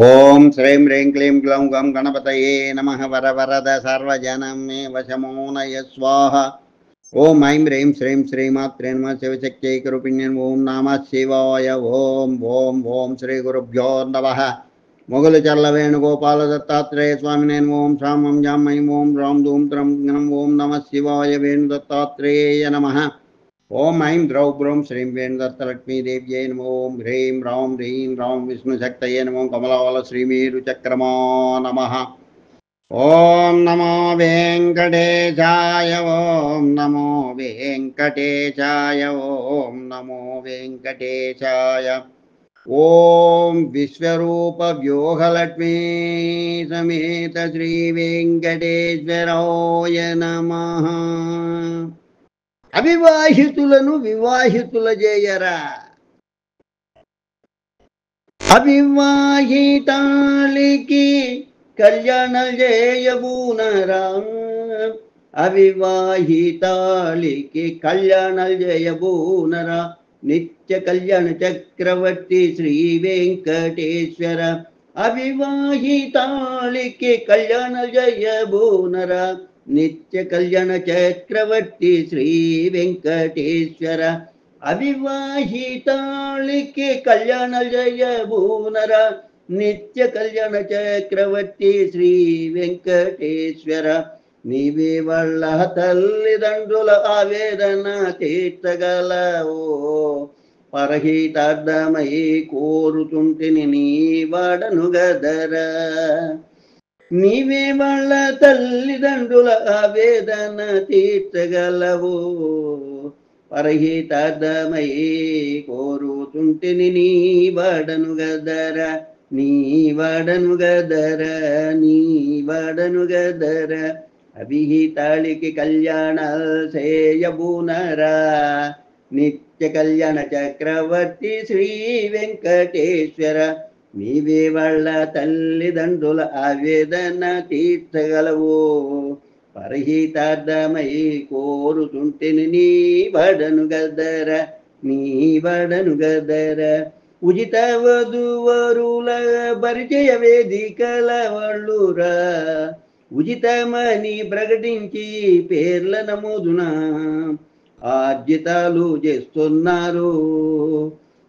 ఓం శ్రీం హ్రీం క్లీం గ్లౌం గం గణపతయే నమః వరవరద సర్వజనం మే వశమోనయ స్వాహ. ఓం ఐం హ్రీం శ్రీం శ్రీమాత్రే నమః శివశక్త్యైకరూపిణ్యం ఓం నమః శివాయ. ఓం ఓం ఓం శ్రీ గురుభ్యో నమః. మొగలు చల్ల వేణుగోపాల దత్తాత్రేయ స్వామినే ఓం శ్రామం జామై ఓం రాం ధూం త్రం జ్ఞం ఓం నమః శివాయ వేణు దత్తాత్రేయ నమః. ఓం ఐం ద్రౌ బ్రౌం శ్రీం వేణుదత్తలక్ష్మీదేవ్యై నమో. ఓం హ్రీం రాం హ్రీం రాం విష్ణుశక్తయే నమో. కమలవల శ్రీమేరుచక్రమా నమః. ఓం నమో వెంకటేశాయ. ఓం నమో వెంకటేశాయ. ఓం నమో వెంకటేశాయ. ఓం విశ్వరూప వ్యూహలక్ష్మీ సమేత శ్రీ వెంకటేశ్వరాయ నమః. అవివాహితులను వివాహితుల చేయరా, అవివాహితాళికి కళ్యాణం చేయబూనరా, అవివాహితాళికి కళ్యాణం చేయబూనరా. నిత్య కళ్యాణ చక్రవర్తి శ్రీ వెంకటేశ్వర. అవివాహితాళికి కళ్యాణం చేయబూనరా. నిత్య కళ్యాణ చక్రవర్తి శ్రీ వెంకటేశ్వర. అవివాహితాళికి కళ్యాణ జయబూనర. నిత్య కళ్యాణ చక్రవర్తి శ్రీ వెంకటేశ్వర. నీవే వాళ్ళ తల్లిదండ్రుల ఆవేదన తీర్చగలవో. పరహితార్థమై కోరుతుంటిని నీ వాడను గదరా. నీవే వాళ్ళ తల్లిదండ్రుల ఆవేదన తీర్చగలవు. పరహితార్థమై కోరుతుంటిని నీ వాడను గదర. నీ వాడను గదర. నీ వాడను గదర. అవిహితాళికి కళ్యాణ చేయబూనరా. నిత్య కళ్యాణ చక్రవర్తి శ్రీ వెంకటేశ్వర. నీవే వాళ్ళ తల్లిదండ్రుల ఆవేదన తీర్చగలవు. పరహితార్థమై కోరుతుంటిని నీ వడను గదర. నీ వడను గదర. ఉచిత వధువరుల పరిచయ వేదికల వాళ్ళురా. ఉచితమని ప్రకటించి పేర్ల నమోదున ఆర్జితాలు చేస్తున్నారు.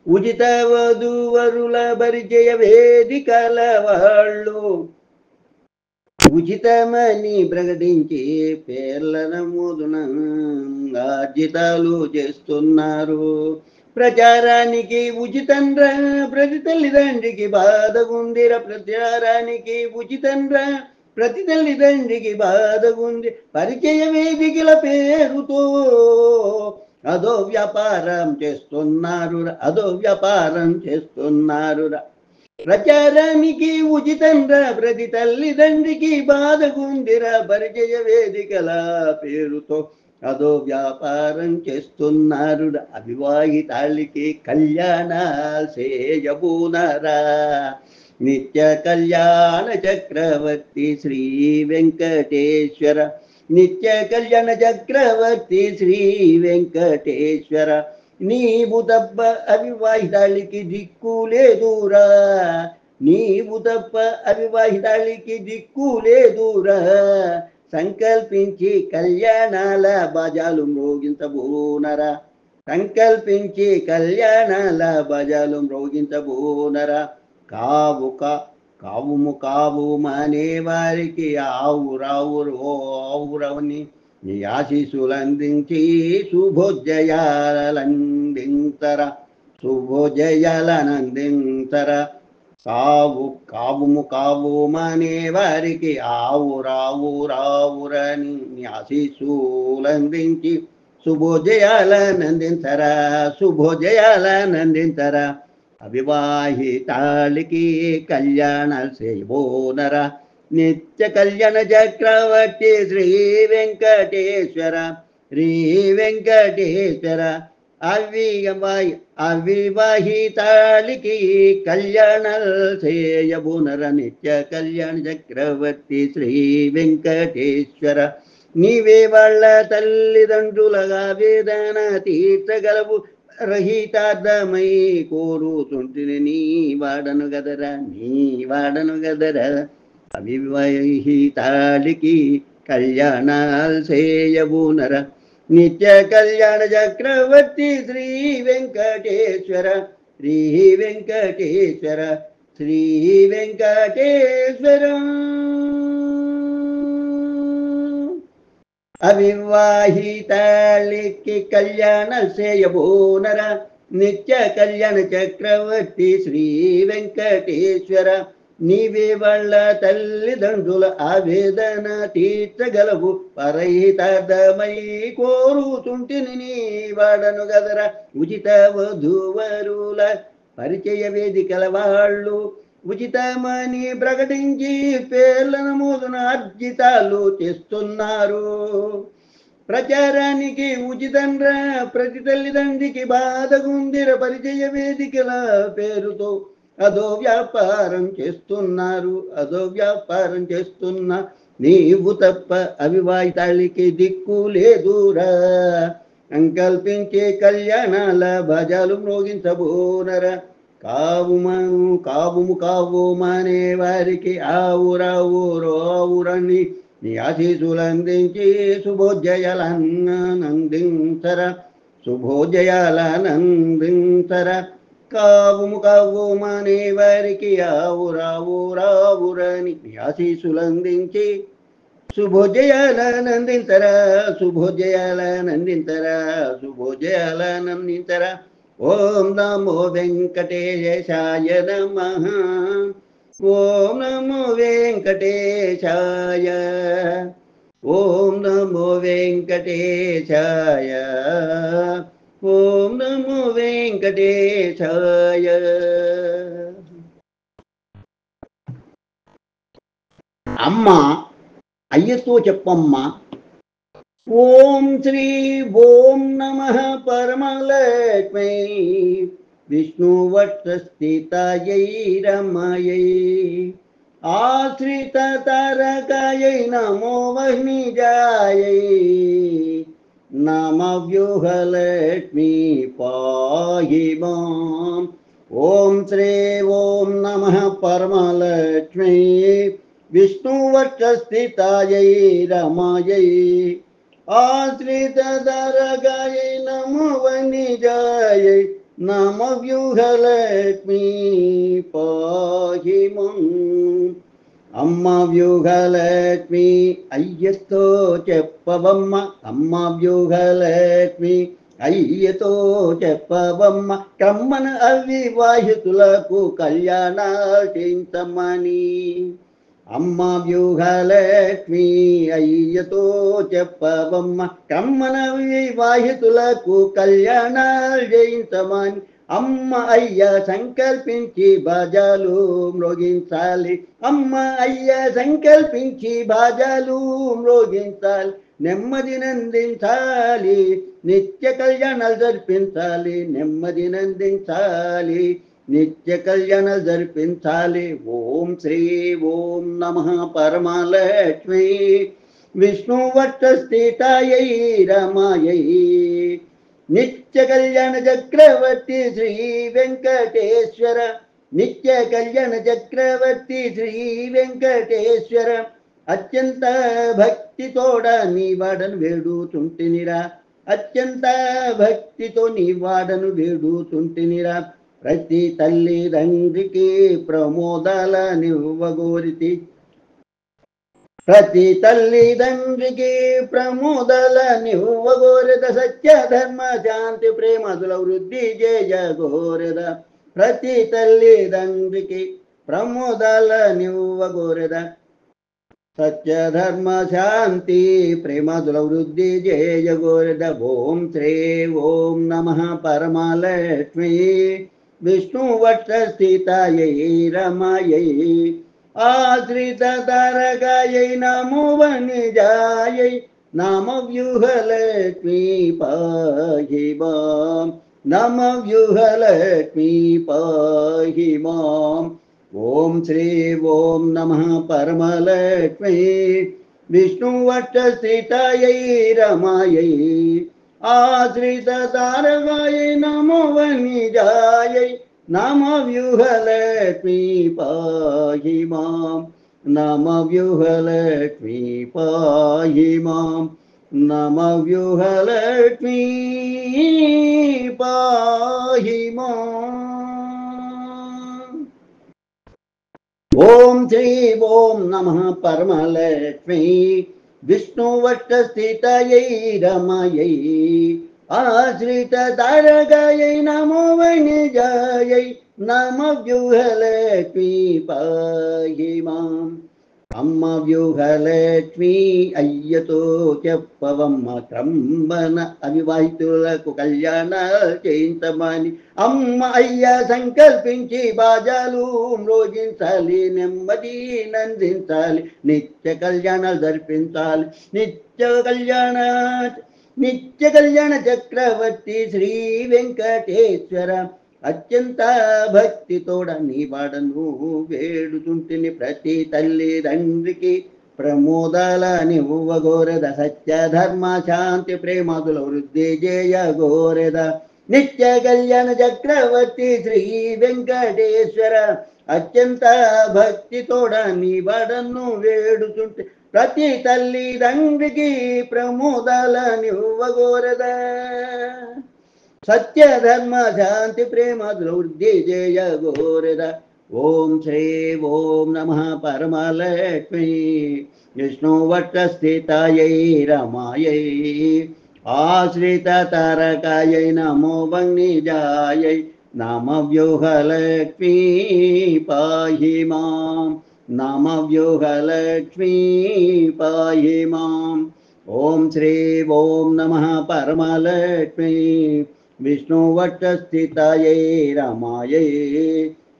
ఉచిత వధువరుల పరిచయ వేదికల వాళ్ళు ఉచితమని ప్రకటించి పేర్ల నమోదున ఆర్జితాలు చేస్తున్నారు. ప్రచారానికి ఉచితంరా ప్రతి తల్లిదండ్రికి బాధగుందిర. ప్రచారానికి ఉచితంరా ప్రతి తల్లిదండ్రికి బాధగుంది. పరిచయ వేదికల పేరుతో అదో వ్యాపారం చేస్తున్నారు. అదో వ్యాపారం చేస్తున్నారు. ప్రచారానికి ఉచితంరా ప్రతి తల్లిదండ్రికి బాధగుందిరా. పరిచయ వేదికల పేరుతో అదో వ్యాపారం చేస్తున్నారు. అవివాహితాళికి కళ్యాణ చేయబూనరా. నిత్య కళ్యాణ చక్రవర్తి శ్రీ వెంకటేశ్వర. నిత్య కళ్యాణ చక్రవర్తి శ్రీ వెంకటేశ్వర. నీవు తప్ప అవివాహితాళికి దిక్కు లేదురా. నీవు తప్ప అవివాహితాళికి దిక్కు లేదురా. సంకల్పించి కళ్యాణాల బాజాలు మ్రోగించబూనరా. సంకల్పించి కళ్యాణాల బాజాలు మ్రోగించబూనరా. కావుము కావుమనే వారికి ఆవురావురు ఓ ఆవురవని నీ ఆశీస్సులందించి శుభోజయాలందించర. శుభోజయాలనందించర. కావుము కావుమనే వారికి ఆవురావురావురని నీ ఆశీస్సులందించి శుభోజయాలనందించర. శుభోజయాలనందించర. అవివాహితాళికి కళ్యాణ చేయబూనర. నిత్య కళ్యాణ చక్రవర్తి శ్రీ వెంకటేశ్వర. శ్రీ వెంకటేశ్వర. అవివాహితాళికి కళ్యాణ చేయబూనర. నిత్య కళ్యాణ చక్రవర్తి శ్రీ వెంకటేశ్వర. నీవే వాళ్ళ తల్లిదండ్రుల ఆవేదన తీర్చగలవు. రహితార్థమై కోరుతుంటిని నీ వాడను గదరా నీ వాడను గదరా అవివాహితాళికి కళ్యాణాలు చేయబూనర నిత్య కళ్యాణ చక్రవర్తి శ్రీ వెంకటేశ్వర శ్రీ వెంకటేశ్వర శ్రీ వెంకటేశ్వరం అవివాహితాళికి కళ్యాణ చేయబోనర నిత్య కళ్యాణ చక్రవర్తి శ్రీ వెంకటేశ్వర నీవే వాళ్ళ తల్లిదండ్రుల ఆవేదన తీర్చగలవు పరహితార్థమై కోరుతుంటిని నీ వాడను గదరా ఉచిత వధూవరుల పరిచయ వేదికల వాళ్ళు ఉచితమని ప్రకటించి పేర్ల నమోదున అర్జితాలు చేస్తున్నారు ప్రచారానికి ఉచితంగా ప్రతి తల్లిదండ్రికి బాధగుందిర పరిచయ వేదికల పేరుతో అదో వ్యాపారం చేస్తున్నా నీవు తప్ప అవివాహితాళికి దిక్కు లేదురా సంకల్పించే కళ్యాణాల భజాలు మ్రోగించబోనరా కావుమనే వారికి ఆవురావురని నీ ఆశీసులందించి శుభోజయాలనందించర కావుమనే వారికి ఆవురావురని నీ ఆశీసులందించి శుభోజయాలనందించర ఓం నమో వెంకటేశాయ నమః ఓం నమో వెంకటేశాయ ఓం నమో వెంకటేశాయ ఓం నమో వెంకటేశాయ అమ్మ అయ్యతో చెప్పమ్మా ఓం శ్రీ ఓం నమః పరమలక్ష్మై విష్ణువక్షస్థితాయై రమయై ఆశ్రిత తారకాయై నమో వహ్నిజాయై నమవ్యూహలక్ష్మీ పాహి మాం ఓం శ్రీ ఓం నమః పరమలక్ష్మై విష్ణువక్షస్థితాయై రమయై ఆశ్రితరగాయై నమో వనిజాయై నమవ్యూహలక్ష్మీ పాహి మాం అమ్మ వ్యూహలక్ష్మి అయ్యతో చెప్పవమ్మ అమ్మ వ్యూహలక్ష్మి అయ్యతో చెప్పవమ్మ కమ్మన అవివాహితులకు కళ్యాణాల్టించమని అమ్మ వ్యూహలక్ష్మి అయ్యతో చెప్పవమ్మ కమ్మన వివాహితులకు కళ్యాణాలు చేయించమని అమ్మ అయ్య సంకల్పించి బాజాలు మ్రోగించాలి అమ్మ అయ్య సంకల్పించి బాజాలు మ్రోగించాలి నెమ్మది నందించాలి నిత్య కళ్యాణాలు జరిపించాలి నెమ్మది నందించాలి నిత్య కళ్యాణాలు జరిపించాలి ఓం శ్రీ ఓం నమః పరమలక్ష్మీ విష్ణువక్షస్థితాయై రమాయై నిత్య కళ్యాణ చక్రవర్తి శ్రీ వెంకటేశ్వర నిత్య కళ్యాణ చక్రవర్తి శ్రీ వెంకటేశ్వర అత్యంత భక్తితోడ నీ వాడను వేడుతుంటినిరా అత్యంత భక్తితో నీ వాడను వేడుతుంటినిరా ప్రతి తల్లిదండ్రికి ప్రమోదాలనివ్వగోరితి ప్రతి తల్లిదండ్రికి ప్రమోదాలనివ్వగోరెద సత్య ధర్మ శాంతి ప్రేమదుల వృద్ధి చేయగోరెద ప్రతి తల్లిదండ్రికి ప్రమోదాలనివ్వగోరెద సత్య ధర్మ శాంతి ప్రేమదుల వృద్ధి చేయగోరెద ఓం శ్రీ ఓం నమః పరమలక్ష్మీ విష్ణువక్షస్థితాయై రమాయై ఆశ్రిత తారకాయై నమో వనిజాయై నమవ్యూహలక్ష్మీ పాహి మాం నమవ్యూహలక్ష్మీ పాహి మాం ఓం శ్రీ ఓం నమః పరమలక్ష్మీ విష్ణువక్షస్థితాయై రమాయై ఆశ్రిత తారకాయై నమో వనిజాయై నమ వ్యూహలక్ష్మీ పాహి మాం నమ వ్యూహలక్ష్మీ పాహి మాం నమ వ్యూహలక్ష్మీ పాహి మాం. ఓం శ్రీ ఓం నమః పరమలక్ష్మీ విష్ణువక్షస్థితయై రమయై ఆశ్రిత తారకాయై నమో వనిజాయై నమ వ్యూహలక్ష్మీ పాహి మాం. అమ్మ వ్యూహలక్ష్మీ అయ్యతో చెప్పవమ్మ క్రంబన అవివాహితులకు కళ్యాణాలు చేయించమని అమ్మ అయ్య సంకల్పించి బాజాలు మ్రోజించాలి, నెమ్మది నందించాలి, నిత్య కళ్యాణాలు జరిపించాలి. నిత్య కళ్యాణ చక్రవర్తి శ్రీ వెంకటేశ్వర అత్యంత భక్తితోడ నీ వాడను వేడుతుంటిని ప్రతి తల్లి తండ్రికి ప్రమోదాల నివ్వగోరెద సత్య ధర్మ శాంతి ప్రేమాదుల వృద్ధి జయ గోరెద. నిత్య కళ్యాణ చక్రవర్తి శ్రీ వెంకటేశ్వర అత్యంత భక్తితోడ నీ వాడను వేడుతుంటే ప్రతి తల్లి తండ్రికి ప్రమోదాల నివ్వగోరెద సత్య ధర్మ శాంతి ప్రేమాదుల వృద్ధి జయ గోరెద. ఓం శ్రీ ఓం నమః పరమలక్ష్మీ విష్ణువక్షస్థితయై రమాయై ఆశ్రిత తారకాయై నమో వనిజాయై నమ వ్యూహలక్ష్మీ పాహి మాం నమ వ్యూహలక్ష్మీ పాహి మాం. ఓం శ్రీ ఓం నమః పరమలక్ష్మీ విష్ణువక్షస్థితయై రమాయై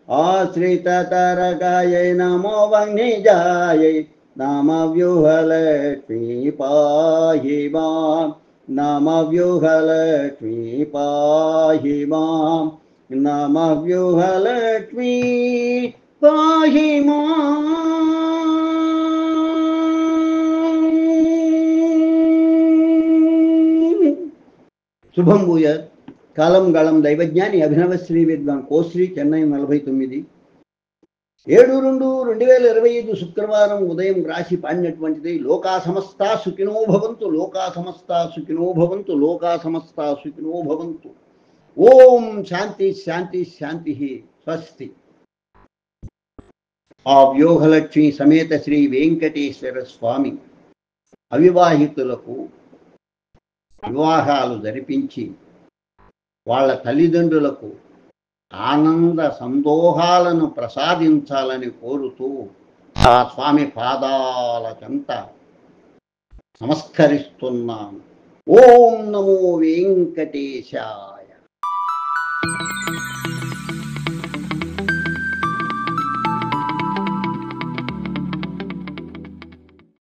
ఆశ్రిత తారకాయై నమో వనిజాయై నమ వ్యూహలక్ష్మీ పాహి మాం నమ వ్యూహలక్ష్మీ పాహి మాం నమ వ్యూహలక్ష్మీ పాహి మాం. శుభం భూయాత్. కాలం గళం దైవజ్ఞాని అభినవ శ్రీ విద్వాన్ కోశ్రీ చెన్నై 49 7/2/2025 శుక్రవారం ఉదయం రాశి పాడినటువంటిది. లోకా సమస్త సుఖినో భవంతు, లోకా సమస్త సుఖినో భవంతు, లోకా సమస్త సుఖినో భవంతు. ఓం శాంతి శాంతి శాంతి. స్వస్తి. ఆ వ్యూహలక్ష్మి సమేత శ్రీ వెంకటేశ్వర స్వామి అవివాహితులకు వివాహాలు జరిపించి వాళ్ళ తల్లిదండ్రులకు ఆనంద సందోహాలను ప్రసాదించాలని కోరుతూ ఆ స్వామి పాదాల చెంత నమస్కరిస్తున్నాను. ఓం నమో వెంకటేశాయ.